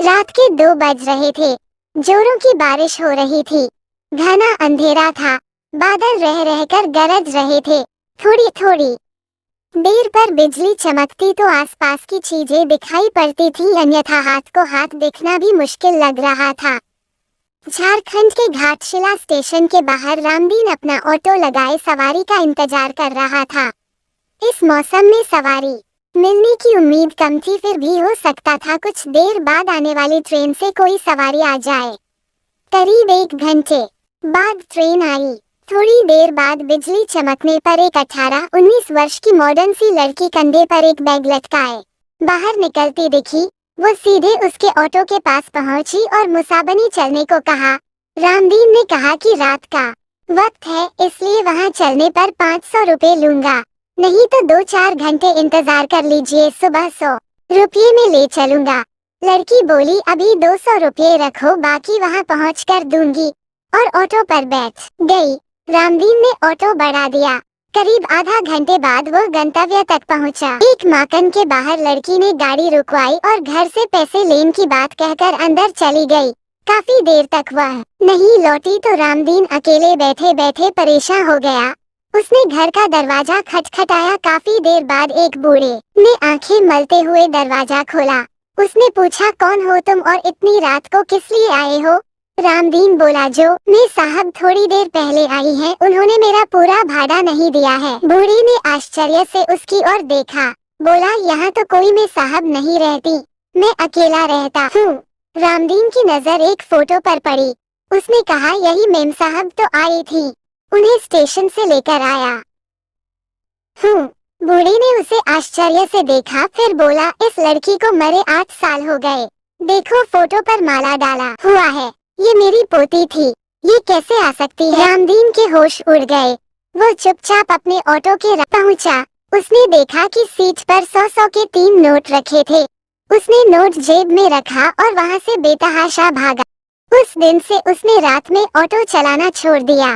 रात के 2 बज रहे थे। जोरों की बारिश हो रही थी। घना अंधेरा था। बादल रह रहकर गरज रहे थे। थोड़ी थोड़ी देर पर बिजली चमकती तो आसपास की चीजें दिखाई पड़ती थी, अन्यथा हाथ को हाथ देखना भी मुश्किल लग रहा था। झारखंड के घाटशिला स्टेशन के बाहर रामदीन अपना ऑटो लगाए सवारी का इंतजार कर रहा था। इस मौसम में सवारी मिलने की उम्मीद कम थी, फिर भी हो सकता था कुछ देर बाद आने वाली ट्रेन से कोई सवारी आ जाए। करीब 1 घंटे बाद ट्रेन आई। थोड़ी देर बाद बिजली चमकने पर एक 18-19 वर्ष की मॉडर्न सी लड़की कंधे पर एक बैग लटकाए बाहर निकलती दिखी। वो सीधे उसके ऑटो के पास पहुंची और मुसाबनी चलने को कहा। रामदीन ने कहा कि रात का वक्त है, इसलिए वहां चलने पर 500 रुपए लूंगा, नहीं तो 2-4 घंटे इंतजार कर लीजिए, सुबह 100 रुपये में ले चलूंगा। लड़की बोली, अभी 200 रुपये रखो, बाकी वहां पहुंचकर दूंगी, और ऑटो पर बैठ गई। रामदीन ने ऑटो बढ़ा दिया। करीब आधा घंटे बाद वो गंतव्य तक पहुंचा। एक माकन के बाहर लड़की ने गाड़ी रुकवाई और घर से पैसे लेने की बात कहकर अंदर चली गई। काफी देर तक वह नहीं लौटी तो रामदीन अकेले बैठे बैठे परेशान हो गया। उसने घर का दरवाजा खटखटाया। काफी देर बाद एक बूढ़े ने आंखें मलते हुए दरवाजा खोला। उसने पूछा, कौन हो तुम और इतनी रात को किस लिए आए हो? रामदीन बोला, जो मैं साहब थोड़ी देर पहले आई हैं, उन्होंने मेरा पूरा भाड़ा नहीं दिया है। बूढ़ी ने आश्चर्य से उसकी ओर देखा। बोला, यहाँ तो कोई मैं साहब नहीं रहती, मैं अकेला रहता हूँ। रामदीन की नजर एक फोटो पर पड़ी। उसने कहा, यही मेम साहब तो आई थी, उन्हें स्टेशन से लेकर आया हूँ। बूढ़ी ने उसे आश्चर्य से देखा, फिर बोला, इस लड़की को मरे 8 साल हो गए। देखो फोटो पर माला डाला हुआ है, ये मेरी पोती थी, ये कैसे आ सकती है? रामदीन के होश उड़ गए। वो चुपचाप अपने ऑटो के पहुंचा। उसने देखा कि सीट पर 100-100 के 3 नोट रखे थे। उसने नोट जेब में रखा और वहां से बेतहाशा भागा। उस दिन से उसने रात में ऑटो चलाना छोड़ दिया।